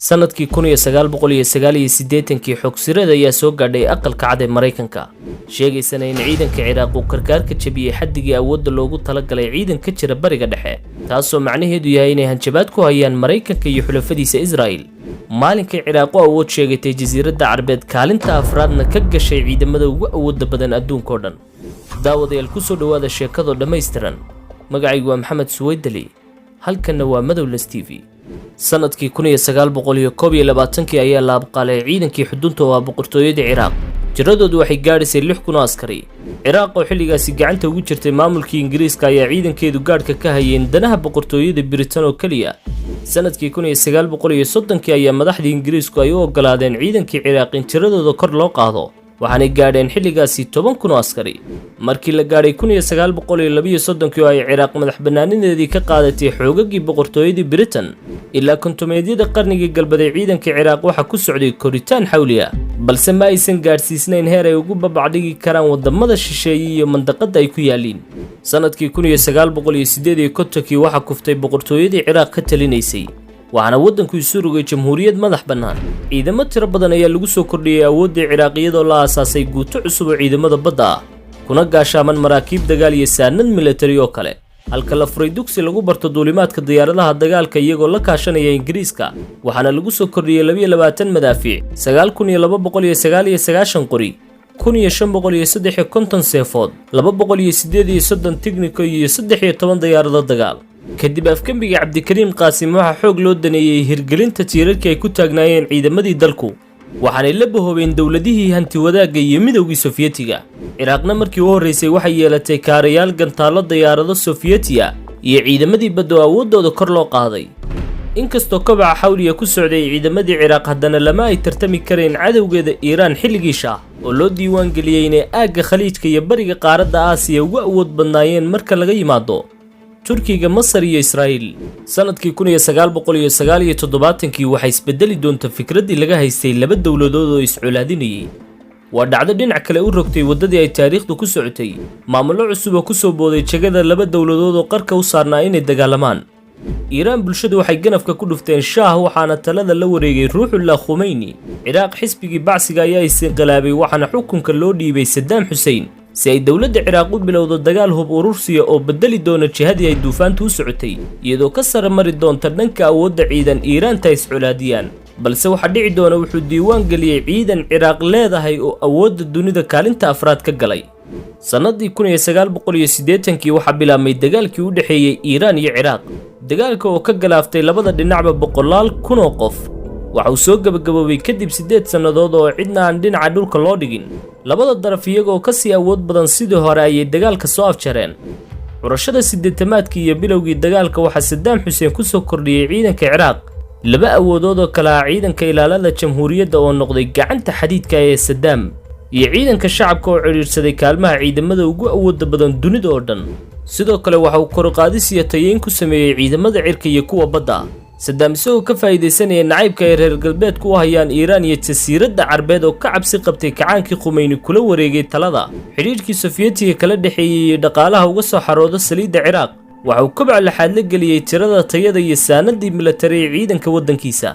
sanadkii 1989 xogsirada ayaa soo gaadhay aqalka cad ee Mareykanka sheegaysana in ciidanka Ciraaq uu karkaarka jabiyay xaddigii awoodda loogu talagalay ciidanka jira bariga dhexe taasoo macnaheedu yahay inay hanjabaad ku hayaan Mareykanka iyo xulafadiisa Israa'iil maalinka Ciraaq oo awood sheegatay jasiiradda Carbeed kaalinta afraadna ka gashay ciidamada ugu awoodda badan adduunka oo dhan daawadayaal ku soo dhawaada sheekado dhameystiran magacaygu waa Maxamed Suweydali halkana waa Madowles TV sanadkii 1921 ayaa la abqaalay ciidankii xudunta oo boqortooyada Ciraaq jiradoodu waxay gaadhisay 6,000 askari Ciraaq oo xilligaasi gacanta ugu jirtay maamulkii Ingiriiska ayaa ciidankeedu gaadhka ka hayeen danaha boqortooyada Britain oo kaliya sanadkii 1930 ayaa madaxdii Ingiriisku ay u ogolaadeen ciidankii Ciraaq in jiradooda kor loo qaado waxaanay gaadheen xilligaasi 10,000 askari markii la gaadhay 1932 oo ay Ciraaq madaxbannaanideedii ka qaadatay xoogagii boqortooyadii Britain ilaa kontomeedyada qarnigii galbeed ciidanka Ciraaq waxa ku socday koritaan xawliya balse ma aysan gaarsiisnayn heer ay ugu babacdhigi karaan wadamada shisheeye iyo mandaqada ay ku yaaliin sanadkii 1958 waxa kuftay boqortooyadii Ciraaq ka talinaysay waxaana wadanku isu rogay jamhuuriyad madax bannaan ciidamo tiro badan ayaa lagu soo kordhiyay awoodda Ciraaqiyada oo la aasaasay guuto cusub oo ciidamada badda ah kuna gaashaaman maraakiib dagaal iyo saanad military oo kale halka la furay dugsi lagu barto duulimaadka diyaaradaha dagaalka iyagoo la kaashanaya Ingiriiska waxaana lagu soo kordhiyay 22 madaafiic 9299 qori 1553 seefood 238 tikniko iyo 13 diyaarado dagaal kadib afkambiga Cabdikariim Qaasim waxa xoog loo daneeyay hirgelinta tiirarkii ay ku taagnaayeen ciidamadii dalku waxaanay la bahoobeen dawladihii hanti wadaagga iyo midowgii Sofiyeetiga Ciraaqna markii uu horeysay waxay yeelatay kaarayaal gantaalo diyaarado Sofiyeetiga iyo ciidamadii badda awoodooda kor loo qaaday inkastoo kobaca xawliya ku socday ciidamadii Ciraaq haddana lama ay tartami kareen cadawgeeda Iiraan xilligii Shah oo loo diiwaan galiyay inay aagga Khaliijka iyo bariga qaaradda Aasiya ugu awood badnaayeen marka laga yimaado Turkiga Masar iyo Israa'iil sanadkii 1979 waxay isbedeli doontaa fikradii laga haystay laba dawladood oo isculaadinayay waa dhacdo dhinac kale u rogtay wadadii ay taariikhdu ku socotay maamulo cusub oo ku soo booday jagada laba dawladood oo qarka u saarnaa inay dagaalamaan Iiraan bulshadu waxay ganafka ku dhufteen Shah waxaana talada la wareegay Ruuxullah Khomeini Ciraaq xisbigii bacsiga ayaa isqalaabay waxaana xukunka loo dhiibay Saddam Hussein si ay dawladda Ciraaq u bilowdo dagaal hub urursiya oo bedeli doona jihadii ay duufaantu u socotay iyadoo ka sare mari doonta dhanka awoodda ciidan Iiraan ta isculaadiyaan balse waxa dhici doona wuxuu diiwaan galiyay ciidan Ciraaq leedahay oo awoodda dunida kaalinta afraad ka galay sanadii 1980 waxa bilaabmay dagaalkii u dhaxeeyay Iiraan iyo Ciraaq dagaalka oo ka galaaftay labada dhinacba 100,000 oo qof waxa uu soo gabagaboobay kadib 8 sanadood oo cidna aan dhinaca dhulka loo dhigin labada daraf iyagoo ka sii awood badan sidii hore ayay dagaalka soo afjareen urashada 80maadkii iyo bilowgii dagaalka waxa Saddam Hussein ku soo kordhiyay ciidanka Ciraaq laba awoodood oo kala ciidanka ilaalada jamhuuriyadda oo noqday gacanta xadiidka ee Saddam iyo ciidanka shacabka oo xiriirsaday kaalmaha ciidamada ugu awoodda badan dunida oo dhan sidoo kale waxa uu kor u qaadis iyo tayeyn ku sameeyay ciidamada cirka iyo kuwa badda Saddam isagoo ka faa'iideysanaya nacaybka ay reer galbeedku u hayaan Iiraan iyo jasiiradda Carbeed oo ka cabsi qabtay kacaankii Khomeini kula wareegay talada xiriirkii Sofiyeetiga kala dhaxeeyay dhaqaalaha uga soo xarooda saliidda Ciraaq waxa uu kobac laxaad la geliyay tirada tayada iyo saanadii military ciidanka wadankiisa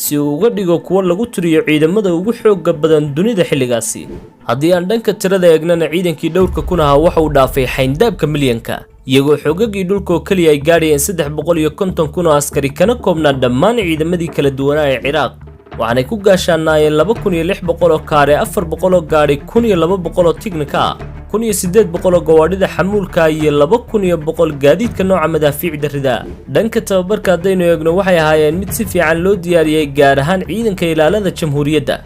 si uu uga dhigo kuwa lagu tiriyo ciidamada ugu xoogga badan dunida xilligaasi haddii aan dhanka tirada eegnana ciidankii dhowrka kun ahaa waxa uu dhaafay xayndaabka milyanka iyagoo xoogagii dhulka oo kaliya ay gaadhayeen 350,000 oo askari kana koobnaa dhammaan ciidamadii kala duwanaa ee Ciraaq waxaanay ku gaashaanaayeen 2,600 oo kaare 400 oo gaadhi 1,200 oo tiknika 1,800 oo gawaadhida xamuulka iyo 2,100 gaadiidka nooca madaafiicda rida dhanka tababarka haddaynu eegno waxay ahaayeen mid si fiican loo diyaariyay gaar ahaan ciidanka ilaalada jamhuuriyadda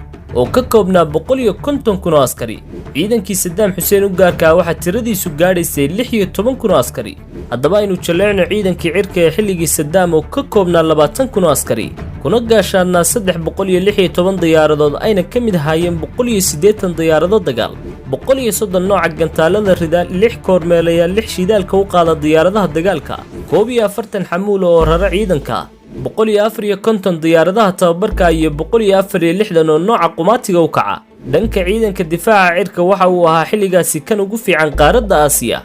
oo ka koobnaa 150,000 oo askari ciidankii Saddam Hussein u gaarka waxa tiradiisu gaadhaysay 16,000 oo askari haddaba aynu jaleecno ciidankii cirka ee xilligii Saddam oo ka koobnaa 20,000 oo askari kuna gaashaanaa 316 diyaaradood ayna ka mid ahaayeen 180 diyaarado dagaal 130 nooca gantaalada rida 6 kormeelayaal 6 shidaalka u qaada diyaaradaha dagaalka 41 xamuul oo rara ciidanka 154 diyaaradaha tababarka iyo 164 oo nooca qumaatiga u kaca dhanka ciidanka difaaca cirka waxa uu ahaa xilligaasi kan ugu fiican qaaradda Aasiya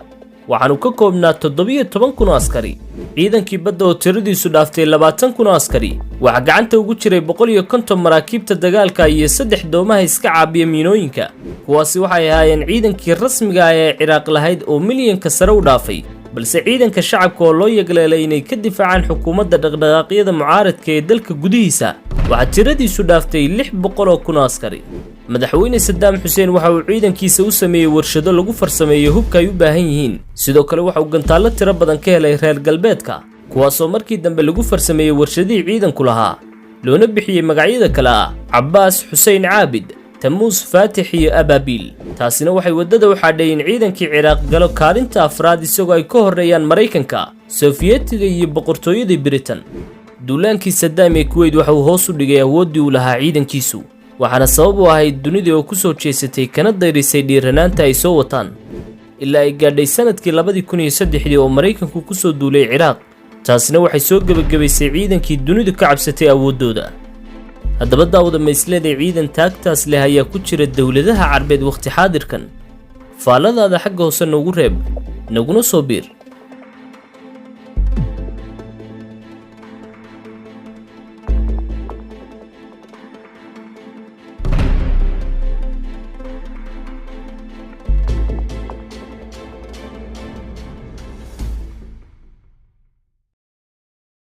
waxaanu ka koobnaa 17,000 askari. ciidankii badda oo tiradiisu dhaaftay 20,000 askari waxa gacanta ugu jiray 150 maraakiibta dagaalka iyo 3 doomaha iska caabiya miinooyinka. kuwaasi waxay ahaayeen ciidankii rasmiga ah ee Ciraaq lahayd oo milyanka sare u dhaafay, balse ciidanka shacabka oo loo yagleelay inay ka difaacaan xukuumadda dhaqdhaqaaqyada mucaaradka ee dalka gudihiisa waxa tiradiisu dhaaftay 600,000 askari. madaxweyne Saddam Hussein waxa uu ciidankiisa u sameeyay warshado lagu farsameeyo hubka ay u baahan yihiin. sidoo kale waxa uu gantaalo tiro badan ka helay reer galbeedka, kuwaas oo markii dambe lagu farsameeyay warshadihii ciidanku lahaa, loona bixiyay magacyada kala ah Cabbaas, Xuseen Caabid, Tamuus, Faatix iyo Abaabiil. taasina waxay wadada u xadhayeen ciidankii Ciraaq galo kaalinta afraad isagoo ay ka horeeyaan Mareykanka, Sofiyeetiga iyo boqortooyada Britain. duulaankii Saddam ee Kuwait waxa uu hoos u dhigay awooddii uu lahaa ciidankiisu, waxaana sabab u ahayd dunida oo ku soo jeesatay kana dayrisay dhiiranaanta ay soo wataan ilaa ay gaadhay sanadkii 2003 oo Mareykanku ku soo duulay Ciraaq. taasina waxay soo gabagabaysay ciidankii dunidu ka cabsatay awooddooda. haddaba daawada maysleeday ciidan taagtaas leh ayaa ku jira dowladaha Carbeed waqti xaadirkan. faaladaada xagga hoose noogu reeb, naguna soo biir.